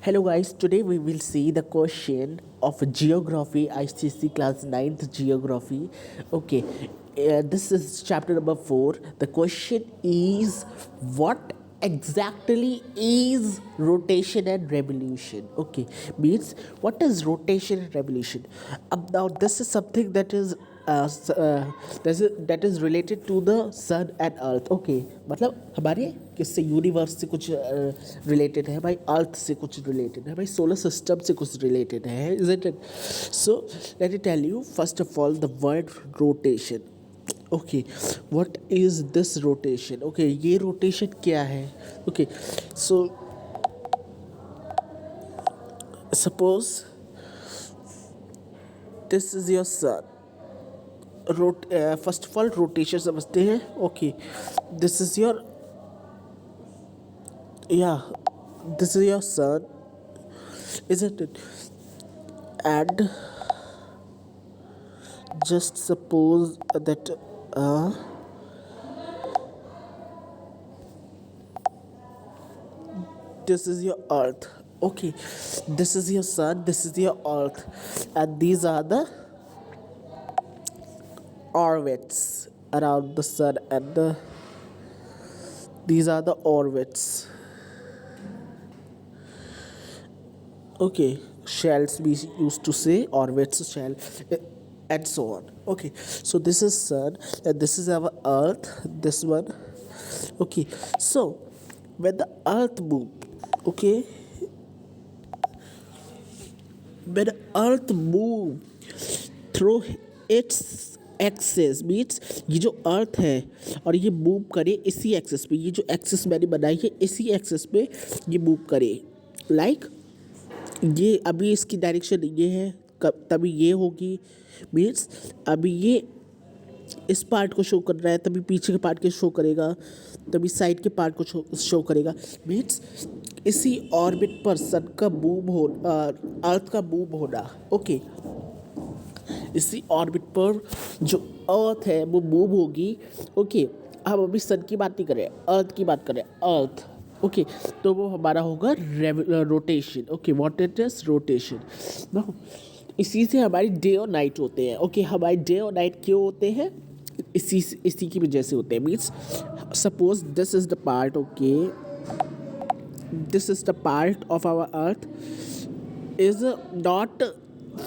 Hello guys, today we will see the question of geography, ICC class 9th geography. Okay, this is chapter number 4. The question is, what exactly is rotation and revolution? Okay, means what is rotation and revolution? Now this is something that is that is related to the sun and earth. Okay, मतलब हमारे किससे universe से कुछ related है भाई, अर्थ से कुछ related है भाई, सोलर सिस्टम से कुछ रिलेटेड है, isn't it? So let me tell you first of all the word rotation. Okay, what is this rotation? Okay, ये रोटेशन क्या है? Okay, so suppose this is your sun. First of all rotation समझते हैं. Okay, this is your, yeah, this is your sun, isn't it? And just suppose that this is your earth. Okay, this is your sun, this is your earth, and these are the orbits around the sun, and these are the orbits. Okay, shells we used to say, orbits, shell, and so on. Okay, so this is sun and this is our earth, this one. Okay, so when the earth move, okay, when the earth move through its axis means ये जो अर्थ है और ये move करे इसी access पे, ये जो एक्सेस मैंने बनाई है इसी एक्सेस पे ये मूव करे. लाइक ये अभी इसकी डायरेक्शन ये है, कब तभी ये होगी. मीन्स अभी ये इस पार्ट को शो कर रहा है, तभी पीछे के पार्ट को शो करेगा, तभी साइड के पार्ट को शो करेगा. मीन्स इसी ऑर्बिट पर सन का मूव हो, अर्थ का मूव होना. ओके, इसी ऑर्बिट पर जो अर्थ है वो मूव होगी. ओके, हम अभी सन की बात नहीं कर रहे हैं, अर्थ की बात कर रहे हैं, अर्थ. ओके, तो वो हमारा होगा rotation. Okay, what it is rotation. इसी से हमारी डे और नाइट होते हैं. ओके, हमारे डे और नाइट क्यों होते हैं? इसी की वजह से होते हैं. Means suppose this is the part. Okay, this is the part of our earth is not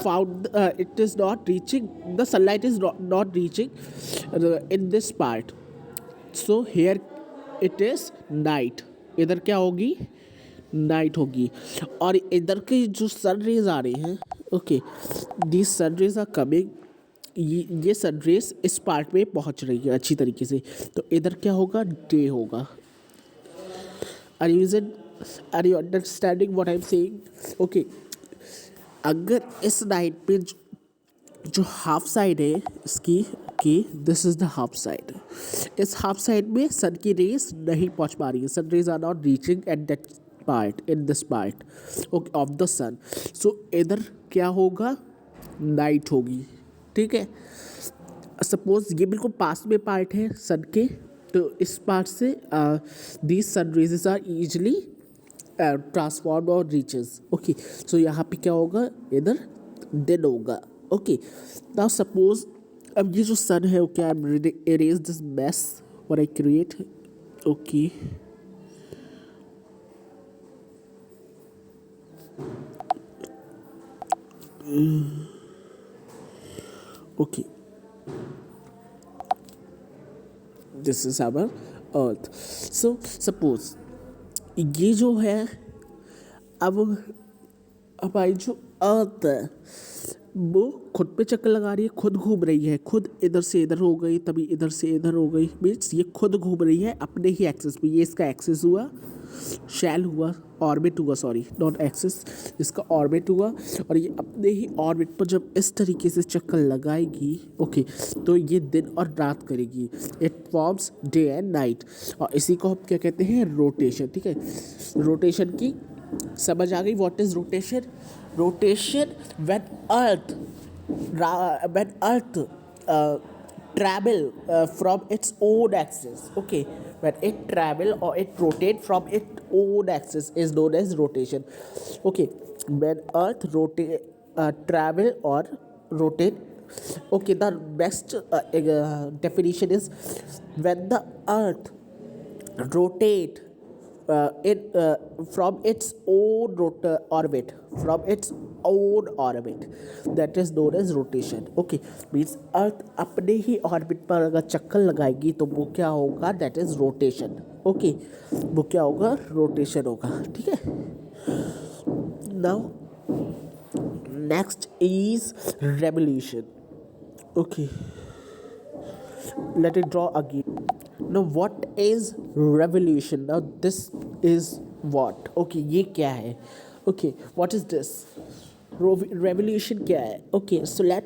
found, it is not reaching, the sunlight is not reaching in this part, so here it is night. इधर क्या होगी? Night होगी. और इधर के जो sun rays आ रही हैं, okay, this sun rays are coming, ये सन रेज इस पार्ट में पहुंच रही है अच्छी तरीके से, तो इधर क्या होगा? डे होगा. Are you understanding what I am saying? Okay, अगर इस नाइट पे जो हाफ साइड है इसकी, okay, this is the half side. इस हाफ साइड में सन की रेज नहीं पहुंच पा रही है, sun rays are not reaching at that part, in this part okay of the sun. So इधर क्या होगा? नाइट होगी. ठीक है, सपोज ये बिल्कुल पास में पार्ट है सन के, तो इस पार्ट से these sun rays are easily transform और रीचेस. ओके, सो यहाँ पे क्या होगा? इधर दिन होगा. ओके, नाउ सपोज अब ये जो सन है, okay, I am erase this mess what I create. Okay, okay, this is our earth. So suppose ये जो है, अब हमारी जो अर्थ है वो खुद पे चक्कर लगा रही है, खुद घूम रही है, खुद इधर से इधर हो गई, तभी इधर से इधर हो गई. मीन्स ये खुद घूम रही है अपने ही एक्सेस पे. ये इसका एक्सेस हुआ, शैल हुआ, ऑर्बिट हुआ, सॉरी नॉट एक्सेस, इसका ऑर्बिट हुआ, और ये अपने ही ऑर्बिट पर जब इस तरीके से चक्कर लगाएगी, ओके, तो ये दिन और रात करेगी. It forms day and night, और इसी को हम क्या कहते हैं? रोटेशन. ठीक है, रोटेशन की समझ आ गई? What is rotation? Rotation when earth travel from its own axis. Okay, when it travel or it rotate from its own axis is known as rotation. Okay, when Earth rotate, travel or rotate. Okay, the best definition is when the Earth rotate from its own orbit, from its own orbit, that is known as rotation. Okay, means अर्थ अपने ही orbit पर अगर चक्कर लगाएगी तो वो क्या होगा, that is rotation. Okay, वो क्या होगा, रोटेशन होगा. ठीक है. Now next is revolution. Okay, let it draw again. Now what is revolution? Now this is what? Okay, ये क्या है? Okay, what is this? Revolution क्या है? Okay, so let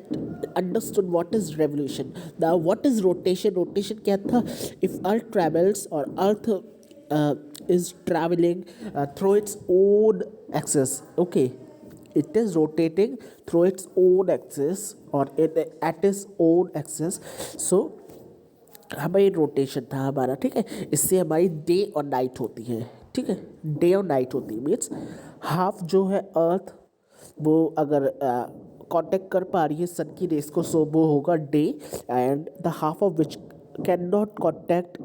understood what is revolution. Now what is rotation? Rotation क्या था? If Earth travels or Earth is traveling through its own axis. Okay, it is rotating through its own axis or at its own axis. So हमारी rotation था हमारा. ठीक है, इससे हमारी day और नाइट होती है. ठीक है, डे और नाइट होती है. मीन्स हाफ जो है अर्थ वो अगर कांटेक्ट कर पा रही है सन की रेस को, सो वो होगा day, and the half of which can not contact,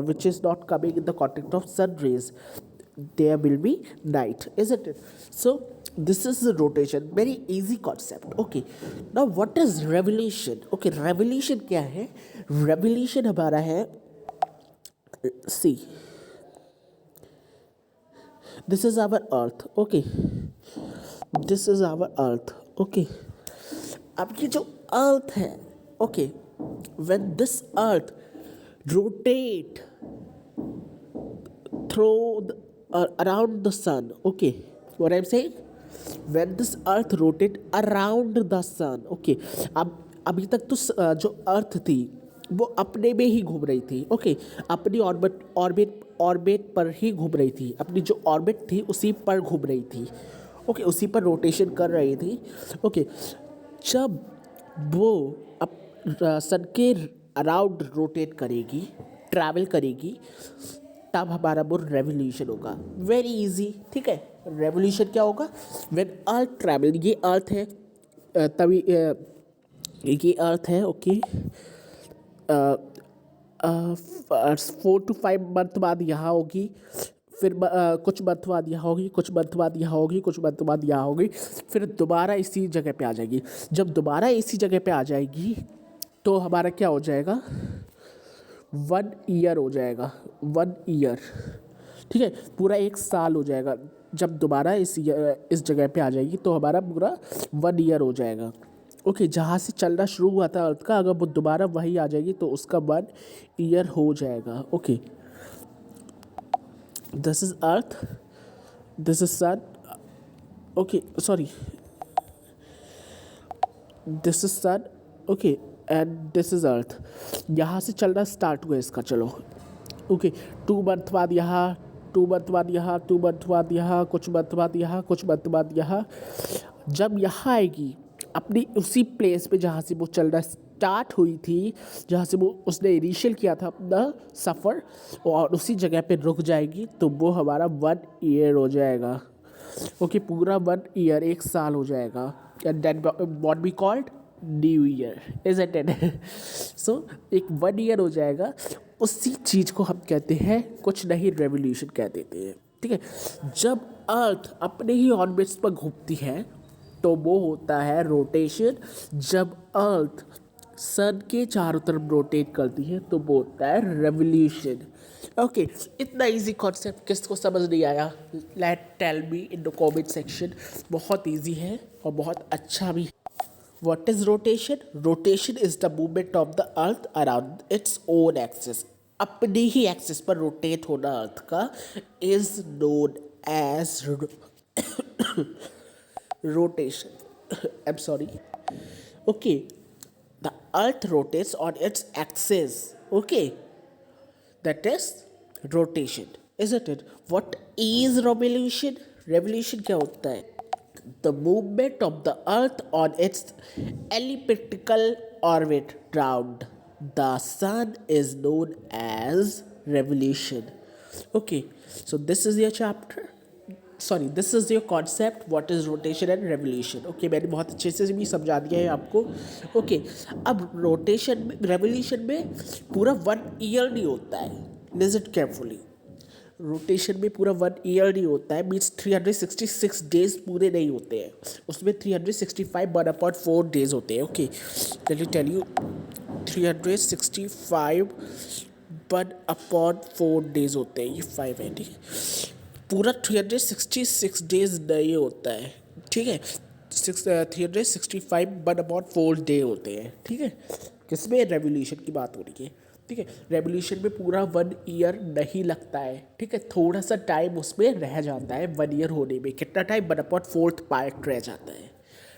which is not coming in the context of sun rays, there will be night, isn't it? So this is the rotation, very easy concept. Okay, now what is revolution? Okay, revolution क्या है? revolution हमारा है, see, this is our earth. Okay, this is our earth. Okay, अब ये जो earth है, okay, when this earth rotate through the, around the sun. Okay, what I'm saying, when this earth rotate around the sun. Okay, अब अभी तक तो जो अर्थ थी वो अपने में ही घूम रही थी. ओके, अपनी ऑर्बिट पर ही घूम रही थी. अपनी जो ऑर्बिट थी उसी पर घूम रही थी. ओके, उसी पर रोटेशन कर रही थी. ओके, जब वो सन के अराउंड रोटेट करेगी, ट्रैवल करेगी, तब हमारा वो रेवोल्यूशन होगा. Very easy. ठीक है, रेवोल्यूशन क्या होगा, व्हेन अर्थ ट्रैवल, ये अर्थ है, तभी ये अर्थ है. ओके, 4 to 5 मंथ बाद यहाँ होगी, फिर कुछ मंथ बाद यहाँ होगी, कुछ मंथ बाद यहाँ होगी, कुछ मंथ बाद यहाँ होगी, फिर दोबारा इसी जगह पे आ जाएगी. जब दोबारा इसी जगह पे आ जाएगी तो हमारा क्या हो जाएगा, 1 ईयर हो जाएगा. 1 ईयर. ठीक है, पूरा 1 साल हो जाएगा. जब दोबारा इस जगह पे आ जाएगी तो हमारा पूरा 1 ईयर हो जाएगा. ओके, जहाँ से चलना शुरू हुआ था अर्थ का, अगर वो दोबारा वही आ जाएगी तो उसका 1 ईयर हो जाएगा. Okay, this is earth, this is sun. Okay, sorry, this is sun. Okay, and this is earth. यहाँ से चलना स्टार्ट हुआ इसका. चलो, ओके, 2 मंथ बाद यहाँ, 2 मंथ बाद यहाँ, 2 मंथ बाद यहाँ, कुछ मंथ बाद यहाँ, कुछ मंथ बाद यहाँ. जब यहाँ आएगी अपनी उसी प्लेस पे जहाँ से वो चलना स्टार्ट हुई थी, जहाँ से वो उसने इनिशियल किया था अपना सफ़र, और उसी जगह पे रुक जाएगी, तो वो हमारा 1 ईयर हो जाएगा. ओके, पूरा 1 ईयर, 1 साल हो जाएगा. And that what we called new year, isn't it? So एक 1 ईयर हो जाएगा. उसी चीज़ को हम कहते हैं, कुछ नहीं, रेवोल्यूशन कह देते हैं. ठीक है, जब अर्थ अपने ही ऑर्बिट्स पर घूमती है तो वो होता है रोटेशन. जब अर्थ सन के चारों तरफ रोटेट करती है तो वो होता है रेवोल्यूशन. ओके, इतना इजी कॉन्सेप्ट किसको समझ नहीं आया, let tell me in the comment section. बहुत इजी है और बहुत अच्छा भी. What is rotation? Rotation is the movement of the earth around its own axis. अपने ही एक्सिस पर रोटेट होना अर्थ का is known as rotation. I'm sorry. Okay, the earth rotates on its axis. Okay, that is rotation, isn't it? What is revolution? Revolution क्या होता है? The movement of the earth on its elliptical orbit round the sun is known as revolution. Okay, so this is your chapter. Sorry, this is your concept what is rotation and revolution. Okay, मैंने बहुत अच्छे से भी समझा दिया है आपको. Okay, अब रोटेशन में, रेवोल्यूशन में पूरा 1 ईयर नहीं होता है. Listen carefully. रोटेशन में पूरा 1 ईयर नहीं होता है, मीन्स 366 डेज पूरे नहीं होते हैं. उसमें 365 1/4 डेज होते हैं. ओके, टेल यू 365 1/4 डेज होते हैं. ये 5 है, ठीक है. पूरा 366 डेज नहीं होता है, ठीक है. 365 1/4 डे होते हैं, ठीक है. किसमें? रेवोल्यूशन की बात हो रही है, ठीक है. रेवोल्यूशन में पूरा 1 ईयर नहीं लगता है, ठीक है. थोड़ा सा टाइम उसमें रह जाता है 1 ईयर होने में. कितना टाइम? 1/4 पार्ट रह जाता है,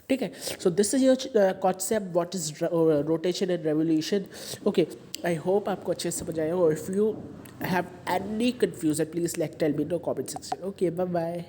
ठीक है. So this is your concept what is rotation and revolution. Okay, I hope आपको अच्छे से समझ आया हो. If you have any confusion, please like tell me in the comment section. Okay, bye bye.